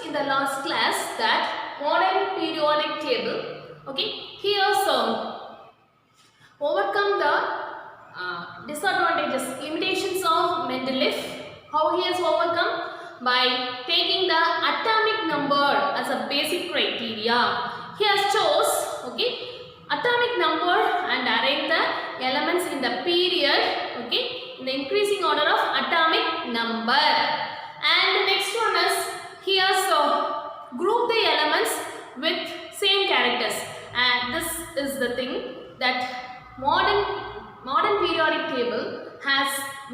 in the last class that modern periodic table. Okay, here overcome the disadvantages, limitations of Mendeleev. How he has overcome? By taking the atomic number as a basic criteria. He has chose, okay, atomic number and arrange the elements in the period, okay, in the increasing order of atomic number. And the next one is he has group the elements with same characters. And this is the thing that modern periodic table has,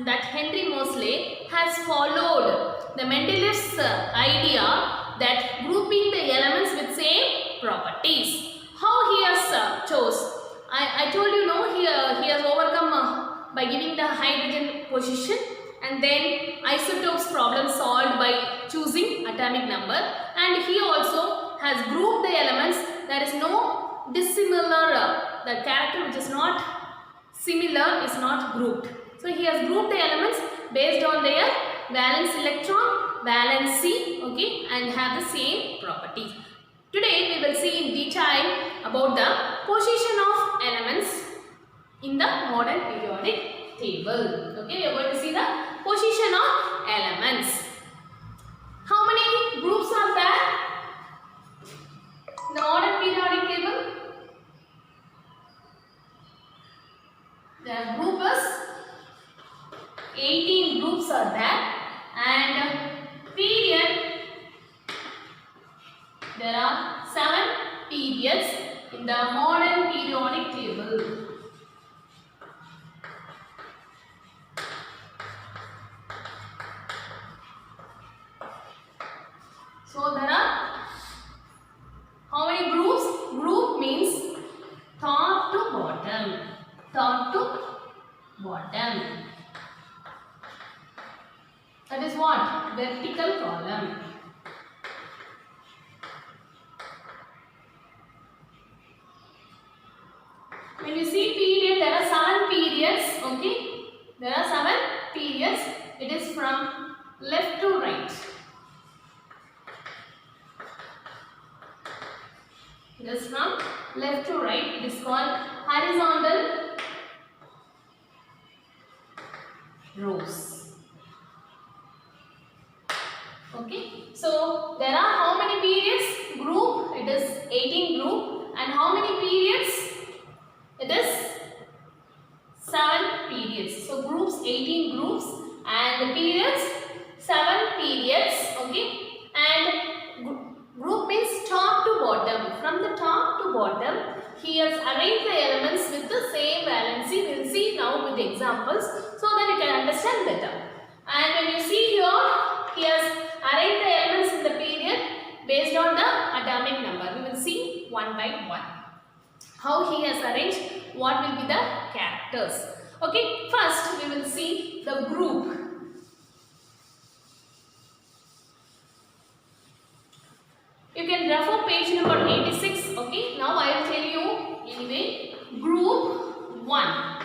that Henry Moseley has followed the Mendeleev's idea that grouping the elements with same properties. How he has chose? I told you, no, he has overcome by giving the hydrogen position, and then isotopes problem solved by choosing atomic number, and he also has grouped the elements. There is no dissimilar, the character which is not similar is not grouped. So he has grouped the elements based on their valence electron, valency, okay, and have the same properties. Today we will see in detail about the position of elements in the modern periodic table. Okay, we are going to see the position of elements. How many groups are there in the modern periodic table? The group is 18 groups are there, and period, there are 7 periods in the modern periodic table. So there are how many groups? Group means top to bottom. Top to bottom. That is what? Vertical column. When you see period, there are 7 periods. Okay, there are 7 periods. It is from left to right. It is from left to right. It is called horizontal rows. Okay, so there are how many periods? Group, it is 18 group, and how many periods? It is 7 periods. So groups, 18 groups, and the periods, 7 periods. Okay, and group means top to bottom. From the top to bottom, he has arranged the elements with the same valency. We will see now with examples so that you can understand better. And when you see here, he has arranged the elements in the period based on the atomic number. We will see one by one how he has arranged, what will be the characters. Okay, first we will see the group. You can refer page number 86. Okay, now I will tell you anyway. Group 1.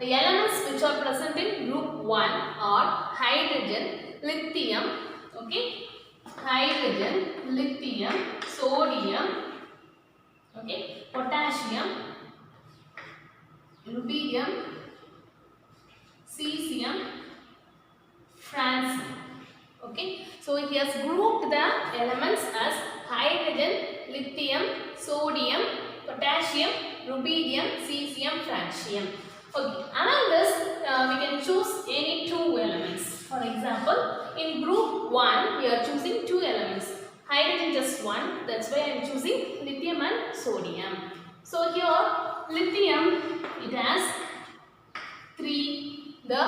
The elements which are present in group 1 are hydrogen, lithium, okay, hydrogen, lithium, sodium, okay, potassium, rubidium, cesium, francium. Okay, so he has grouped the elements as hydrogen, lithium, sodium, potassium, rubidium, cesium, francium. Okay, among this we can choose any 2 elements. For example, in group 1 we are choosing 2 elements. Hydrogen just 1, that's why I am choosing lithium and sodium. So here lithium, it has 3, the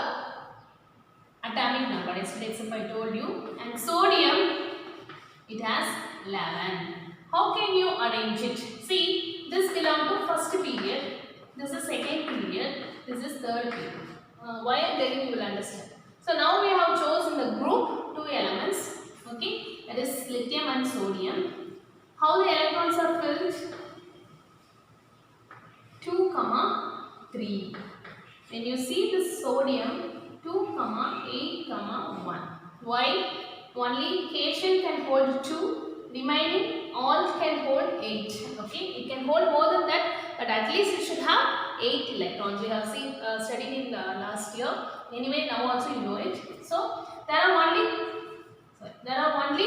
atomic number, yesterday I told you, and sodium, it has 11. How can you arrange it? See, this belongs to first period, this is second period, this is third period. Why I am telling you will understand. So now we have chosen the group 2 elements, okay, that is lithium and sodium. How the electrons are filled? 2, 3. When you see this sodium, 2, 8, 1. Why? only K shell can hold 2, remaining all can hold 8. Okay, it can hold more than that, but at least it should have 8 electrons. We have seen studied in the last year. Anyway, now also you know it. So there are only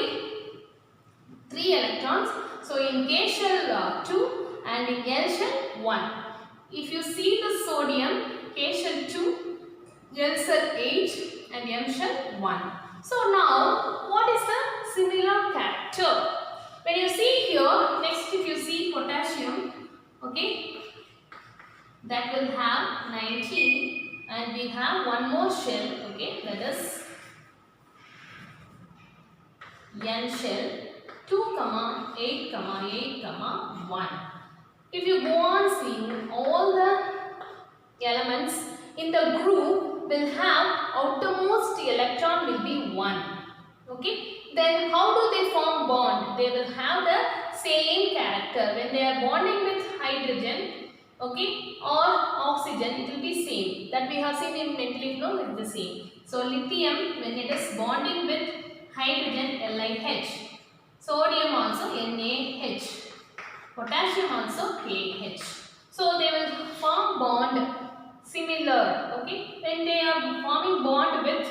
3 electrons. So in K shell 2 and in L shell 1. If you see the sodium, K shell 2, L shell 8 and M shell 1. So now what is the similar character? When you see here, next if you see potassium, okay, that will have 19 and we have one more shell, okay, that is N shell 2, 8, 8, 1. If you go on seeing all the elements in the group will have outermost electron will be 1. Okay. Then how do they form bond? They will have the same character. When they are bonding with hydrogen, okay, or oxygen, it will be same. That we have seen in mental flow, it is the same. So lithium, when it is bonding with hydrogen, LiH. Sodium also NaH. Potassium also KH. So they will form bond similar. Okay. When they are forming bond with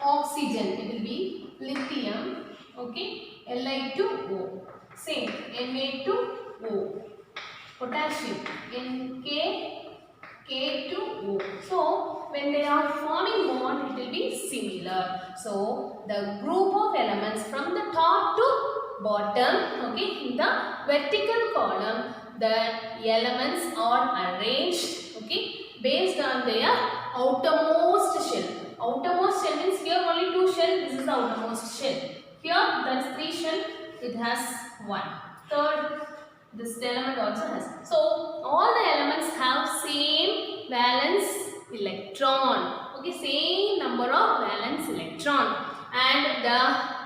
oxygen, it will be lithium. Okay. Li2O. Same. Na2O. Potassium. K2O. So when they are forming bond, it will be similar. So the group of elements from the top to bottom, okay, in the vertical column, the elements are arranged, okay, based on their outermost shell. Outermost shell means here only 2 shell, this is the outermost shell. Here there is 3 shell, it has 1. Third, this element also has. So all the elements have same valence electron, okay, same number of valence electron, and the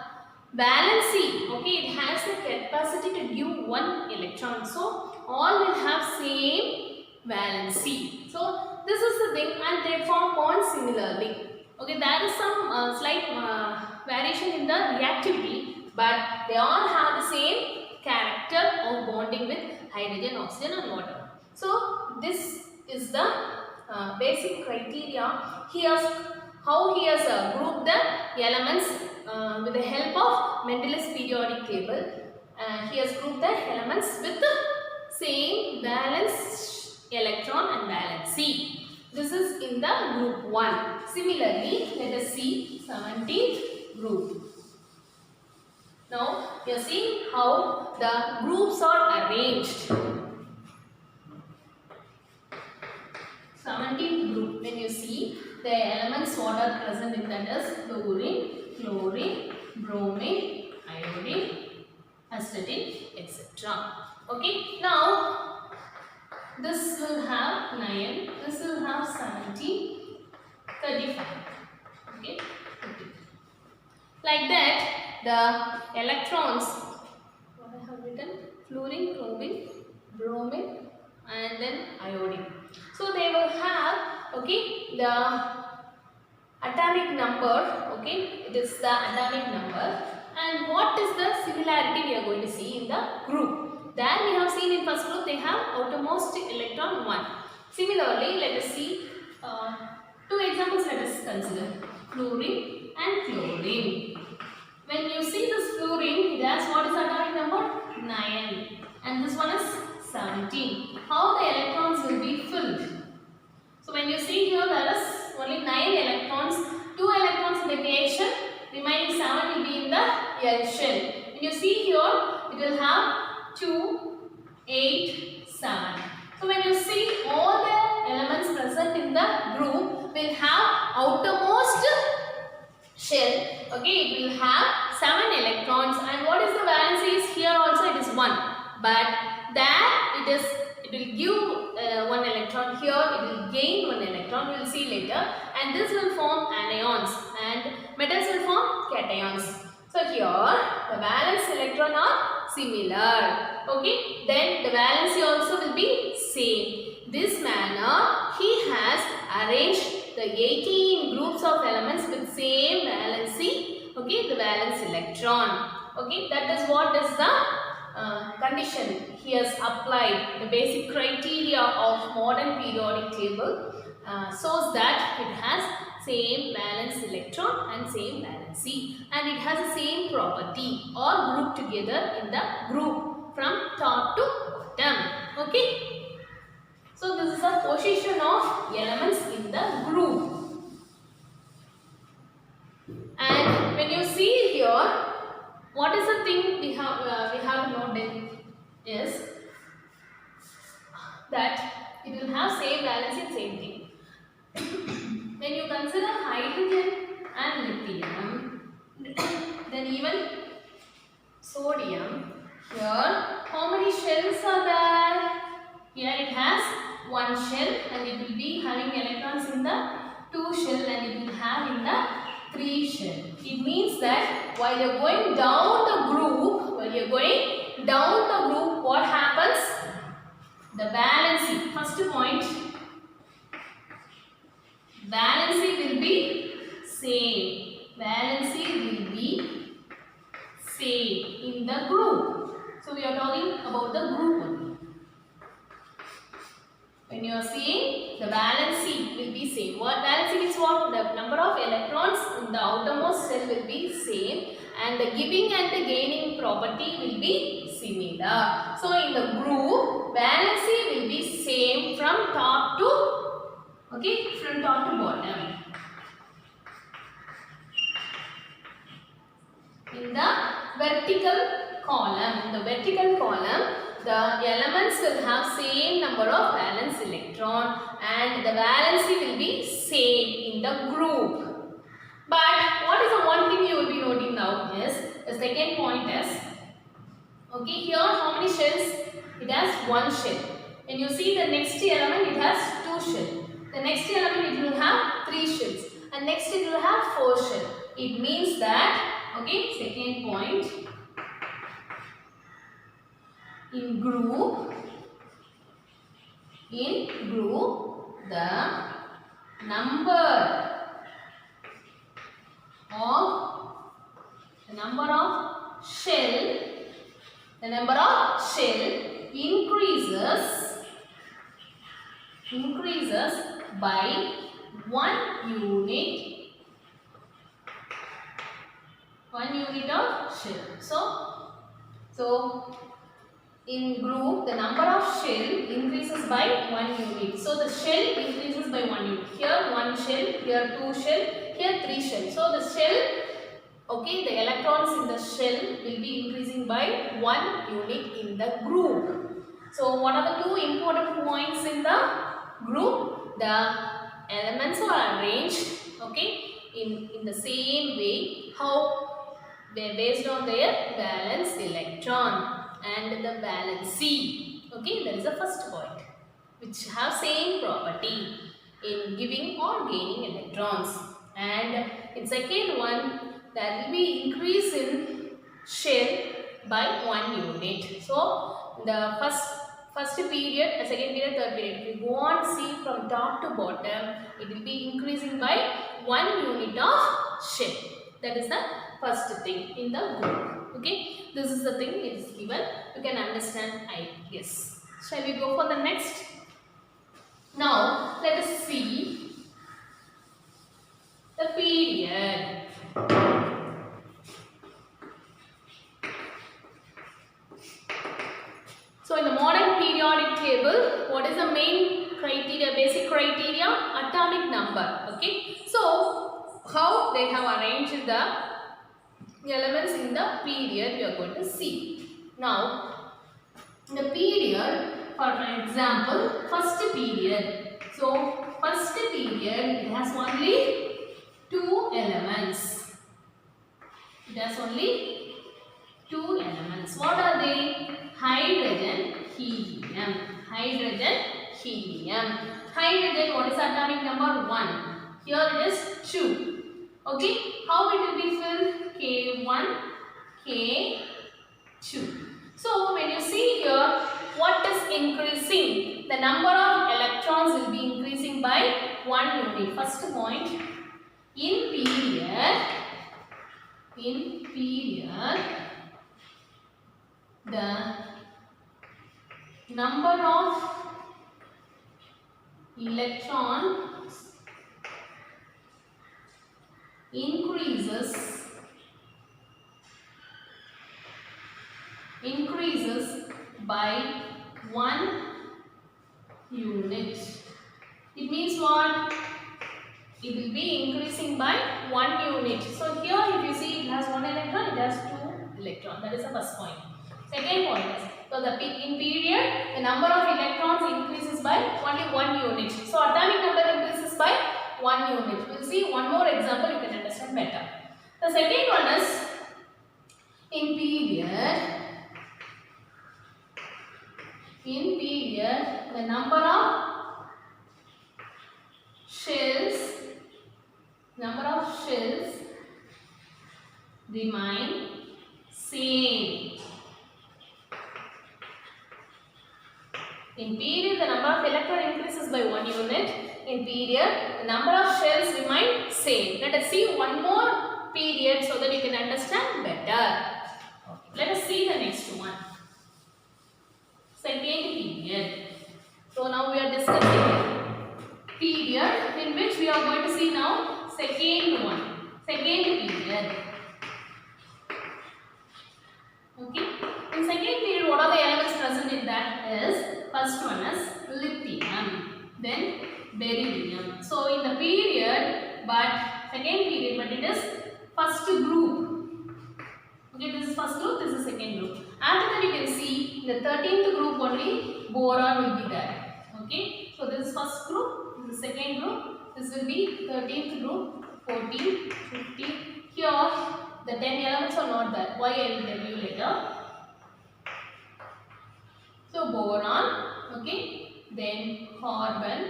valency, okay, it has the capacity to give 1 electron. So all will have same valency. So this is the thing, and they form bonds similarly. Okay, there is some slight variation in the reactivity, but they all have the same character of bonding with hydrogen, oxygen and water. So this is the basic criteria. How he has grouped the elements with the help of Mendel's periodic table. He has grouped the elements with the same valence electron and valency. This is in the group 1. Similarly, let us see 17th group. Now, you are seeing how the groups are arranged. 17th group, when you see the elements what are present in that is fluorine, chlorine, bromine, iodine, astatine, etc. Okay, now this will have 9, this will have 17, 35. Okay, like that, the electrons, what I have written, fluorine, chlorine, bromine and then iodine. So they will have, okay, the atomic number, okay, it is the atomic number, and what is the similarity we are going to see in the group. There we have seen in first group they have outermost electron 1. Similarly, let us see 2 examples. Let us consider fluorine and chlorine. When you see this fluorine, it has what is the atomic number? 9, and this one is 17. How the electrons will be filled? So when you see here, there is only 9 electrons, 2 electrons in the K shell, remaining 7 will be in the L shell. When you see here, it will have 2, 8, 7. So when you see all the elements present in the group will have outermost shell, okay, it will have 7 electrons, and what is the valency is here also it is 1, but there it will give 1 electron, here it will gain 1 electron, we will see later, and this will form anions and metals will form cations. So here the valence electron are similar, okay, then the valency also will be same. This manner he has arranged the 18 groups of elements with same valency, okay, the valence electron. Okay, that is what is the condition he has applied. The basic criteria of modern periodic table shows that it has same valence electron and same valency, and it has the same property or group together in the group from top to bottom. Okay, so this is the position of elements in the group. And when you see here, what is the thing we have noted is that it will have same valence and same thing. When you consider hydrogen and lithium, then even sodium, here how many shells are there? Here it has one shell and it will be having electrons in the 2 shell and it will have in the 3 shell. It means that while you are going down the group, what happens? The valency, first point, valency will be same. Valency will be same in the group. So we are talking about the group only. When you are seeing the valency will be same. What valency means what? The number of electrons in the outermost shell will be same and the giving and the gaining property will be similar. So in the group, valency will be same from top to, okay, from top to bottom. In the vertical column, the elements will have same number of valence electron and the valency will be same in the group. But what is the one thing you will be noting now is the second point is, okay, here how many shells? It has 1 shell. When you see the next element, it has 2 shells. The next element, it will have 3 shells. And next it will have 4 shells. It means that, okay, second point, in group, the number of shell increases by 1 unit of shell. So in group, the number of shell increases by 1 unit. So the shell increases by 1 unit. Here 1 shell, here 2 shell, here 3 shell. So the shell, okay, the electrons in the shell will be increasing by 1 unit in the group. So what are the 2 important points in the group? The elements are arranged, okay, in the same way. How? They based on their valence electron and the valency. Okay, that is the first point, which have same property in giving or gaining electrons. And in second one, there will be increase in shell by 1 unit. So the first period, second period, third period, if you go on see from top to bottom, it will be increasing by 1 unit of shell. That is the first thing in the group. Okay, this is the thing it is given. You can understand, I guess. Shall we go for the next? Now let us see the period. So in the modern periodic table, what is the main criteria, basic criteria? Atomic number. Okay, so how they have arranged the elements in the period we are going to see. Now, in the period, for example, first period. So, first period, it has only 2 elements. It has only 2 elements. What are they? Hydrogen, helium. Hydrogen, helium. Hydrogen, what is atomic number? 1. Here it is 2. Okay, how it will be filled? K1, K2. So when you see here, what is increasing? The number of electrons will be increasing by 1 unit. First point, in period, In period, the number of electrons increases by 1 unit. It means what? It will be increasing by 1 unit. So here if you see it has 1 electron, it has 2 electrons. That is the first point. Second point is, so in period, the number of electrons increases by only 1 unit. So atomic number increases by 1 unit. We will see one more example, you can understand better. The second one is, in period, the number of shells remain same. In period, the number of electron increases by 1 unit. In period, the number of shells remain same. Let us see one more period so that you can understand better. Okay. Let us see the next one. Second period. So now we are discussing period in which we are going to see now second one. Second period. Okay. In second period, what are the elements present in that is, first one is lithium, then beryllium. So in the period, but second period, but it is first group. Okay, this is first group, this is second group. After that, you can see the 13th group only boron will be there. Okay, so this is first group, this is second group, this will be 13th group, 14, 15. Here, the 10 elements are not there. Why I will tell you later. So boron, okay, then carbon,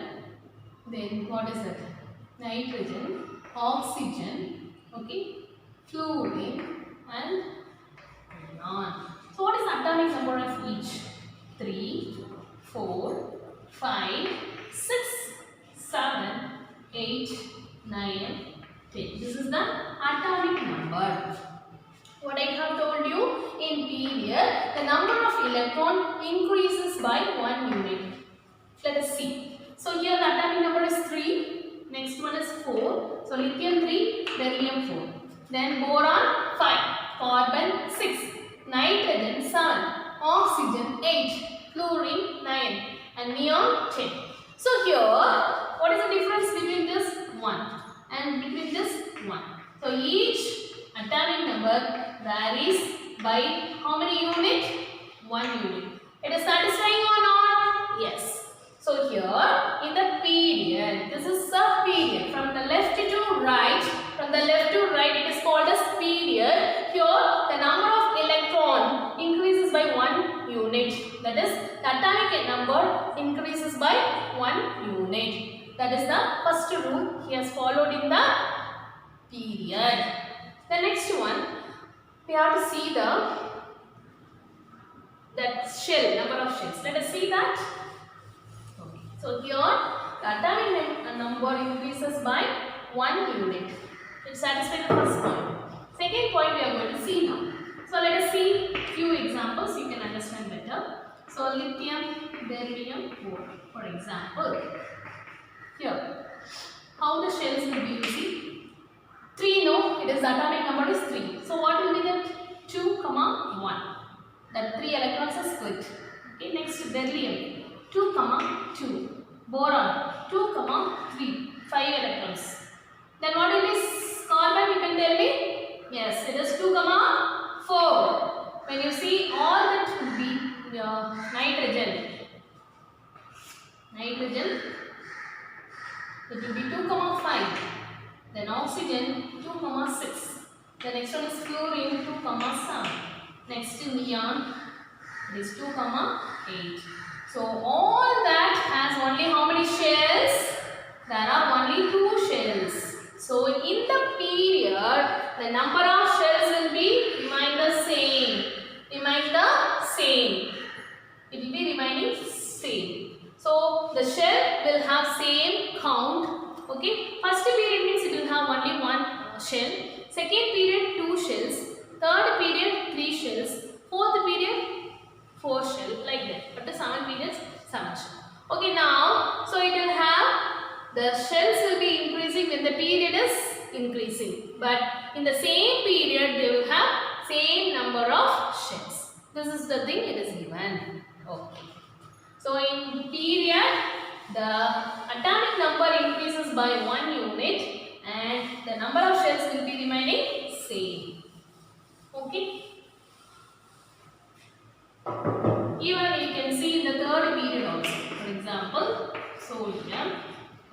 then what is that? Nitrogen, oxygen, okay, fluorine and neon. So what is the atomic number of each? 3, 4, 5, 6, 7, 8, 9, 10. This is the atomic number. What I have told you, in period, the number of electron increases by 1 unit. Let us see. So here the atomic number is 3. Next one is 4. So lithium 3, beryllium 4. Then boron 5, carbon 6, nitrogen 7, oxygen 8, fluorine 9 and neon 10. So here, what is the difference between this 1 and between this 1? So each atomic number varies by how many unit? 1 unit. It is satisfying or not? Yes. So here in the period, this is a period from the left to right. From the left to right, it is called as period. Here the number of electron increases by 1 unit. That is, the atomic number increases by 1 unit. That is the first rule he has followed in the period. The next one, we have to see that shell, number of shells. Let us see that. Okay. So here the atomic number increases by 1 unit. It satisfies the first point. Second point we are going to see now. So let us see few examples, you can understand better. So lithium, beryllium, boron, for example. Here, how the shells will be, you see. 3, no, it is the atomic number is 3. So what will be the 2, 1? That 3 electrons are split. Okay, next beryllium 2, 2. Boron 2, 3. 5 electrons. Then what will be carbon? You can tell me? Yes, it is 2, 4. When you see all that would be nitrogen. It will be 2, 5. Then oxygen 2, 6. The next one is fluorine 2, 7. Next neon, it is 2, 8. So all that has only how many shells? There are only 2 shells. So in the period, the number of shells will be remain the same. It will be remaining same. So the shell will have same count. Okay. First period means it will have only 1 shell. Second period 2 shells, third period 3 shells, fourth period 4 shells, like that. But the 7 periods 7 shells. Okay, now so it will have the shells will be increasing when the period is increasing, but in the same period they will have same number of shells. This is the thing it is given. Okay. So in period the atomic number increases by 1 unit and the number of shells will be remaining same. Okay. Even you can see in the third period also. For example, sodium,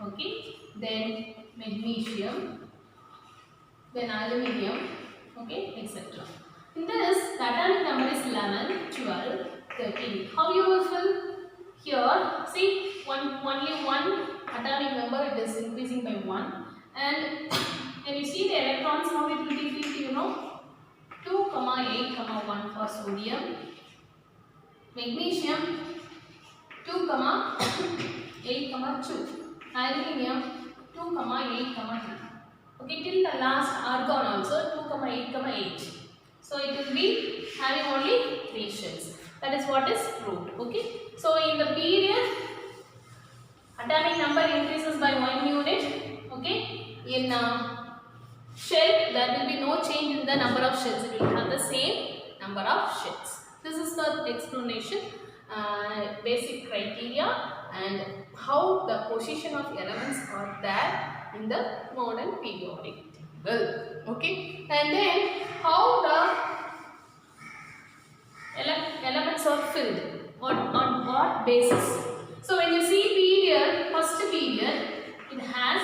okay, then magnesium, then aluminium, okay, etc. In this, the atomic number is 11, 12, 13. How you will fill? Here, see, only one atomic number, it is increasing by 1. And when you see the electrons, how it will be filled, you know, 2, 8, 1 for sodium, magnesium 2, 8, 2, aluminium 2, 8, 2. Okay, till the last argon also 2, 8, 8. So it will be having only 3 shells. That is what is proved. Okay. So in the period, atomic number increases by 1 unit. Okay. In shell, there will be no change in the number of shells. It will have the same number of shells. This is the explanation, basic criteria and how the position of elements are there in the modern periodic table. Okay. And then how the elements are filled, on what basis. So when you see period, first period, it has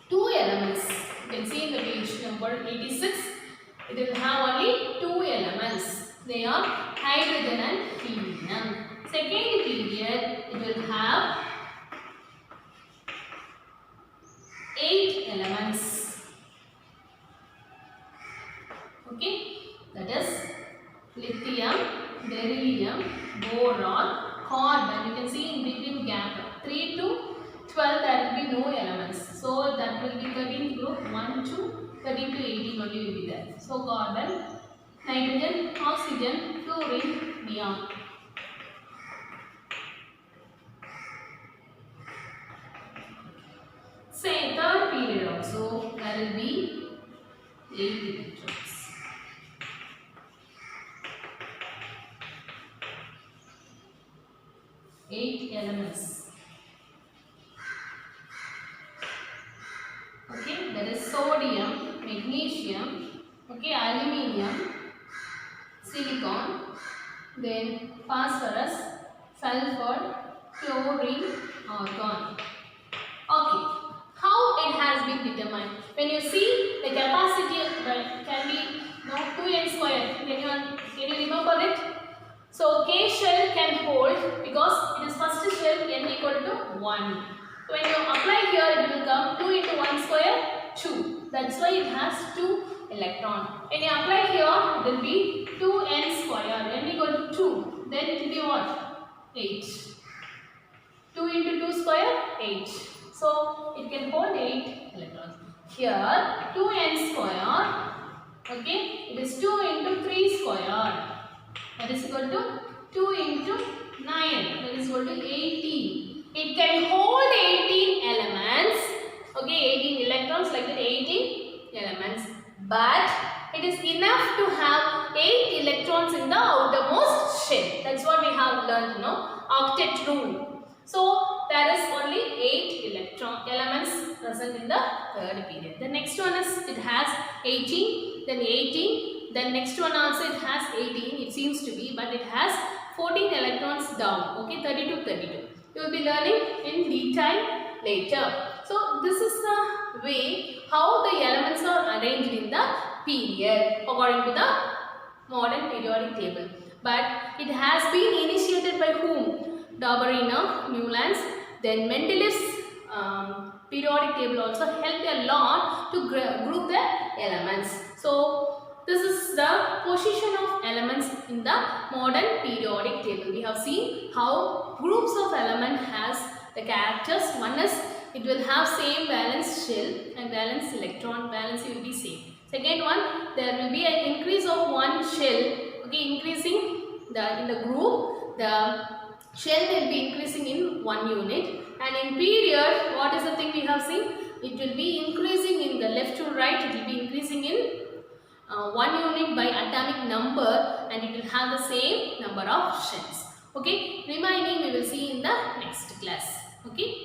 2 elements. You can see in the page number 86, it will have only 2 elements. They are hydrogen and helium. Second period, it will have 8 elements. Okay. That is lithium, beryllium, boron, carbon. You can see in between gap 3 to 12 there will be no elements. So that will be 13th group 1 to 13 to 18 only will be there. So carbon, nitrogen, oxygen, fluorine, neon. Say third period also there will be 8 electrons. 8 elements. Okay, that is sodium, magnesium, okay, aluminium, silicon, then phosphorus, sulfur, chlorine, argon. Okay, how it has been determined? When you see the capacity can be 2n square. Can you remember it? So K shell can hold because it is first shell n equal to 1. So when you apply here, it will come 2 into 1 square 2. That's why it has 2 electrons. When you apply here, it will be 2n square n equal to 2. Then it will be what? 8. 2 into 2 square 8. So it can hold 8 electrons. Here 2n square. Okay, it is 2 into 3 square. That is equal to 2 into 9. That is equal to 18. It can hold 18 elements. Okay, 18 electrons like that, 18 elements. But it is enough to have 8 electrons in the outermost shell. That's what we have learned, octet rule. So there is only 8 elements present in the third period. The next one is it has 18, then 18, then next one also it has 18, it seems to be, but it has 14 electrons down. Okay, 32, 32. You will be learning in detail later. So this is the way how the elements are arranged in the period according to the modern periodic table. But it has been initiated by whom? Dauberiner, Newlands, then Mendeleev's periodic table also helped a lot to group the elements. So this is the position of elements in the modern periodic table. We have seen how groups of element has the characters. One is it will have same valence shell and valence electron, valence will be same. Second one, there will be an increase of one shell, okay, increasing in the group, the shell will be increasing in 1 unit, and in period, what is the thing we have seen? It will be increasing in the left to right, it will be increasing in 1 unit by atomic number, and it will have the same number of shells. Okay, remaining we will see in the next class. Okay.